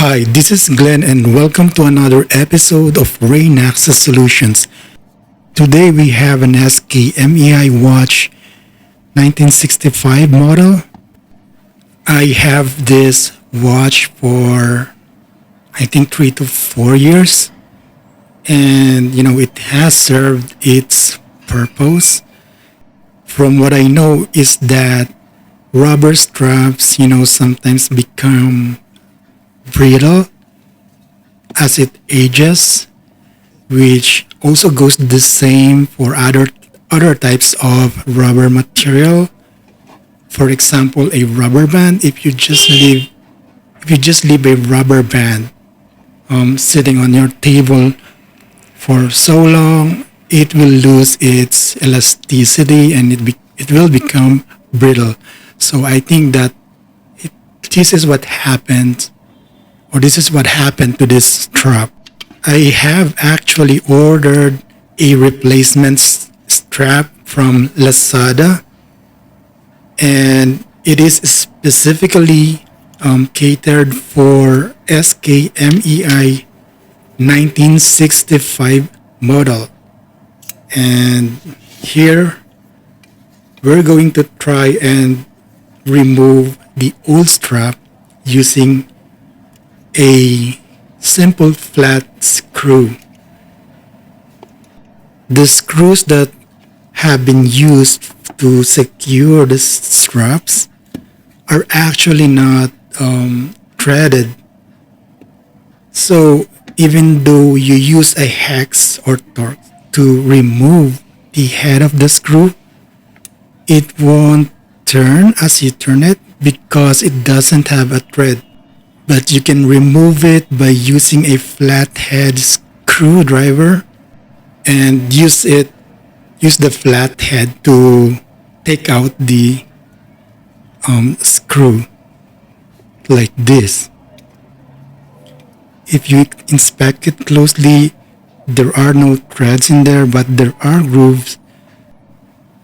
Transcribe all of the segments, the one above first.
Hi, this is Glenn and welcome to another episode of Rain Access Solutions. Today we have an SKMEI watch 1965 model. I have this watch for I think 3 to 4 years, and it has served its purpose. From what I know is that rubber straps sometimes become brittle as it ages, which also goes the same for other types of rubber material. For example, a rubber band. If you just leave a rubber band sitting on your table for so long, it will lose its elasticity and it will become brittle. So I think that this is what happened, or this is what happened to this strap. I have actually ordered a replacement strap from Lazada, and it is specifically catered for SKMEI 1965 model. And here we're going to try and remove the old strap using a simple flat screw. The screws that have been used to secure the straps are actually not threaded. So even though you use a hex or torque to remove the head of the screw, it won't turn as you turn it because it doesn't have a thread. But you can remove it by using a flathead screwdriver and use the flathead to take out the screw like this. If you inspect it closely, there are no threads in there, but there are grooves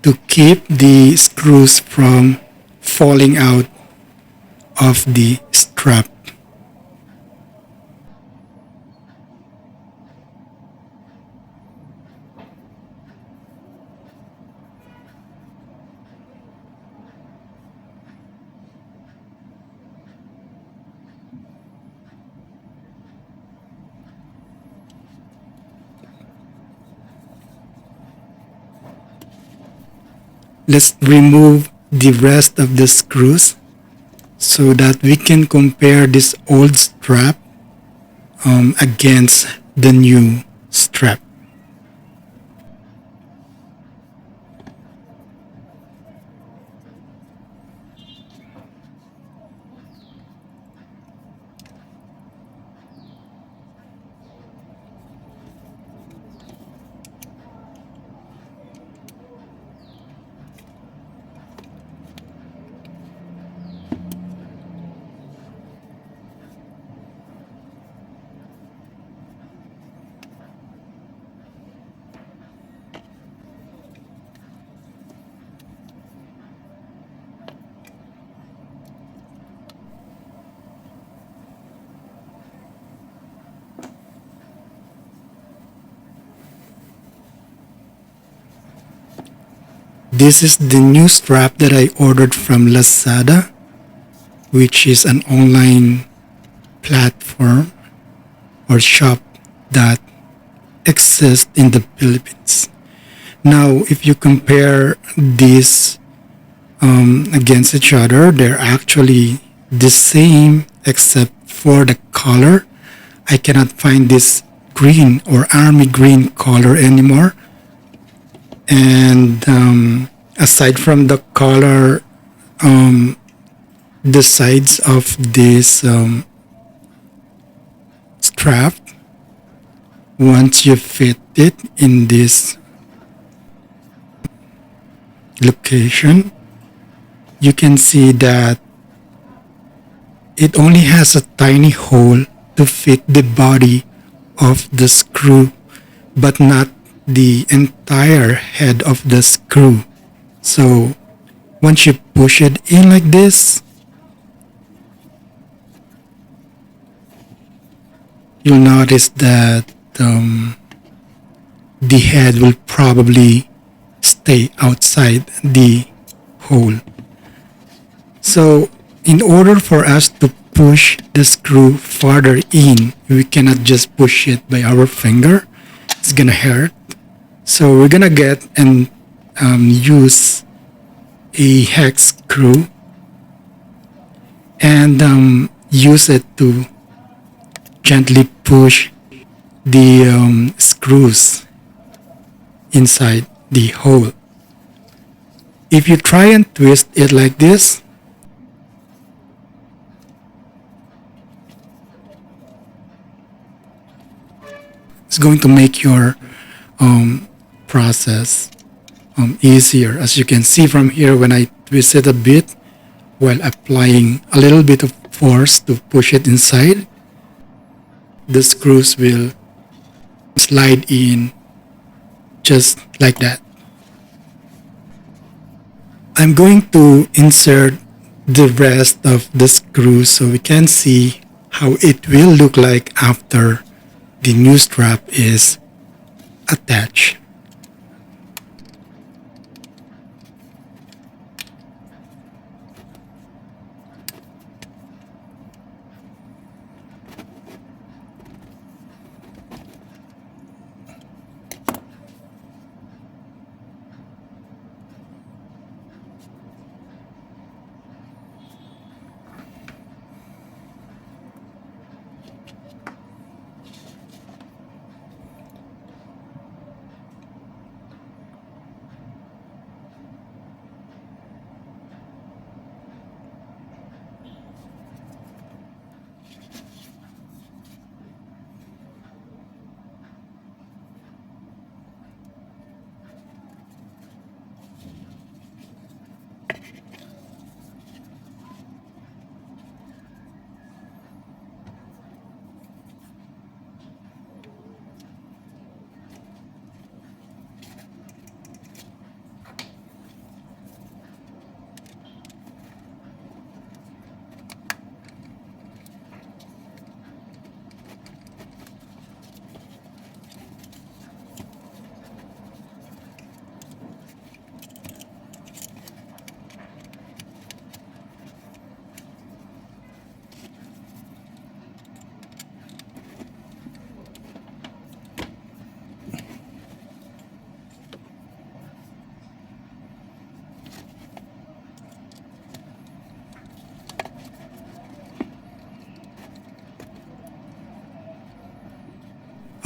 to keep the screws from falling out of the strap. Let's remove the rest of the screws so that we can compare this old strap against the new strap. This is the new strap that I ordered from Lazada, which is an online platform or shop that exists in the Philippines. Now, if you compare these against each other, they're actually the same except for the color. I cannot find this green or army green color anymore. And aside from the color, the sides of this strap, once you fit it in this location, you can see that it only has a tiny hole to fit the body of the screw, but not the entire head of the screw. So Once you push it in like this, you'll notice that the head will probably stay outside the hole. So in order for us to push the screw farther in, we cannot just push it by our finger. It's gonna hurt. So we're gonna get and use a hex screw and use it to gently push the screws inside the hole. If you try and twist it like this, it's going to make your process easier. As you can see from here, when I twist it a bit while applying a little bit of force to push it inside, the screws will slide in just like that. I'm going to insert the rest of the screws so we can see how it will look like after the new strap is attached.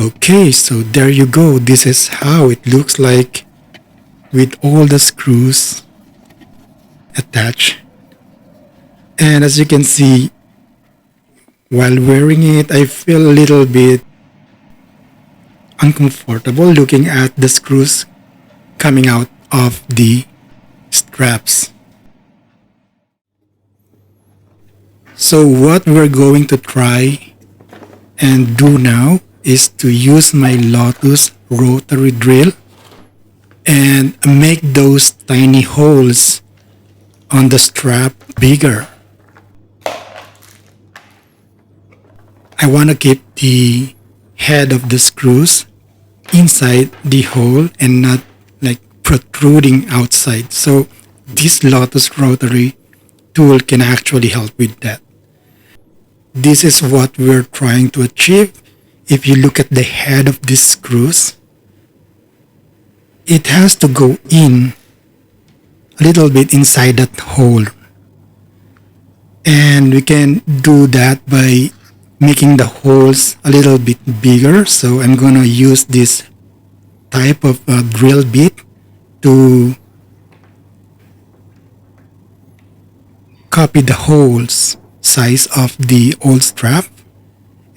Okay, so there you go. This is how it looks like with all the screws attached. And as you can see, while wearing it, I feel a little bit uncomfortable looking at the screws coming out of the straps. So what we're going to try and do now is to use my Lotus rotary drill and make those tiny holes on the strap bigger. I want to keep the head of the screws inside the hole and not like protruding outside. So this Lotus rotary tool can actually help with that. This is what we're trying to achieve. If you look at the head of these screws, it has to go in a little bit inside that hole. And we can do that by making the holes a little bit bigger. So I'm going to use this type of drill bit to copy the holes size of the old strap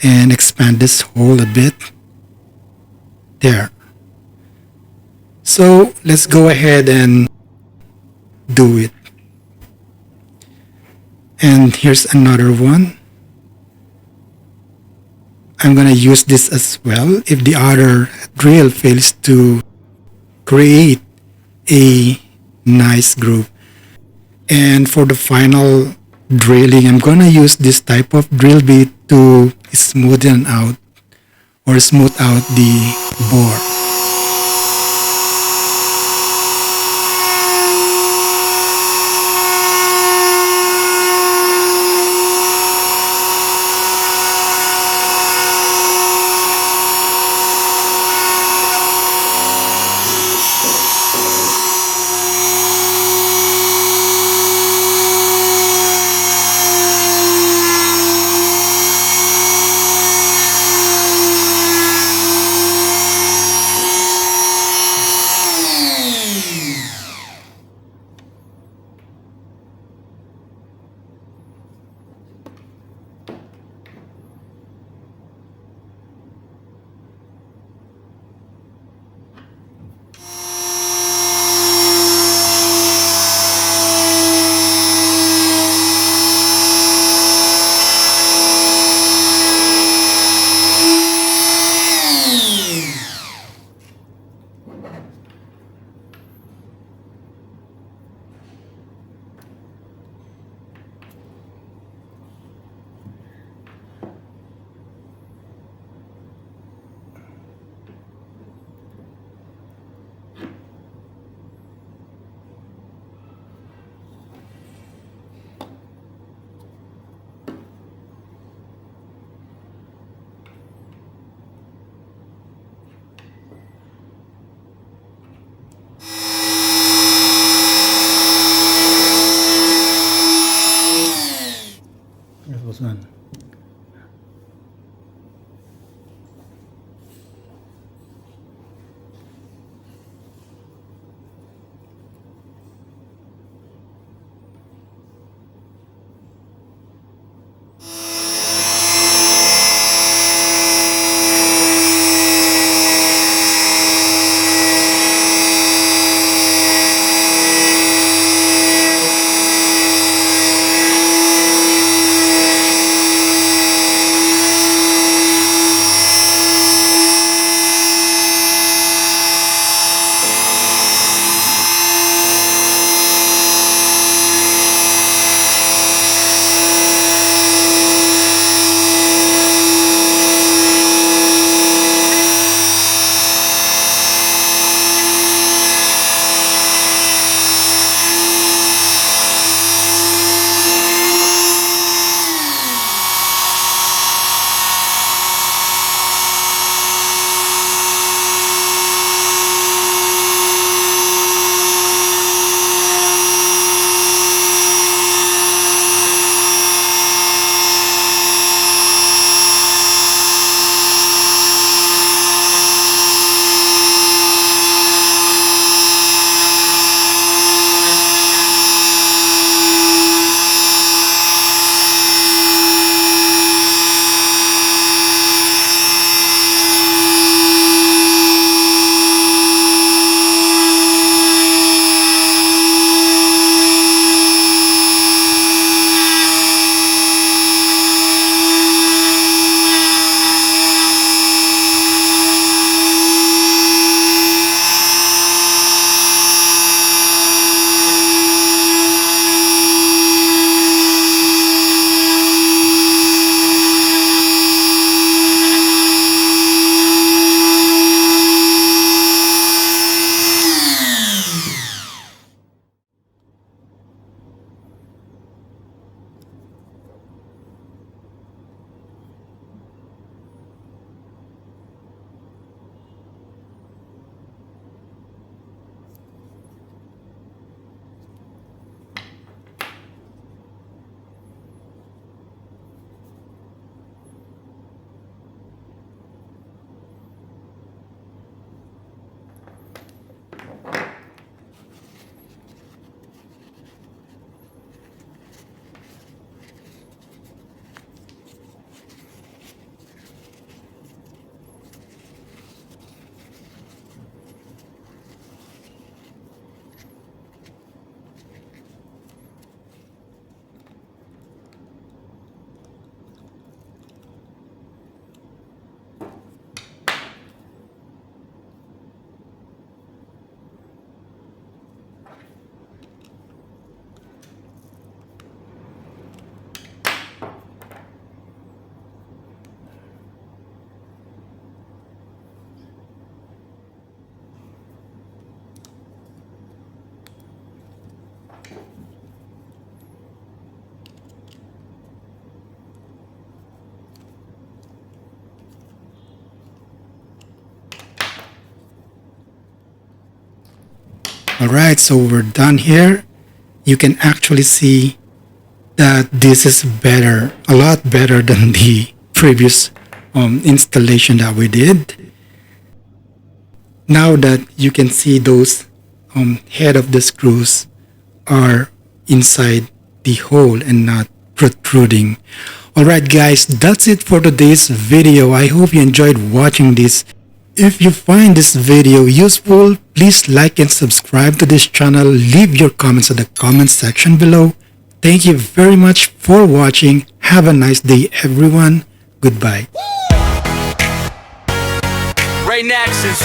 and expand this hole a bit. There. So let's go ahead and do it. And here's another one. I'm gonna use this as well if the other drill fails to create a nice groove. And for the final drilling, I'm gonna use this type of drill bit to smoothen out or smooth out the bore. That was one. Alright, so we're done here. You can actually see that this is better, a lot better than the previous installation that we did. Now that you can see those head of the screws are inside the hole and not protruding. Alright guys, that's it for today's video. I hope you enjoyed watching this. If you find this video useful, please like and subscribe to this channel. Leave your comments in the comment section below. Thank you very much for watching. Have a nice day everyone. Goodbye. Right Naxxes.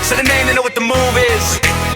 So the name, they know what the move is.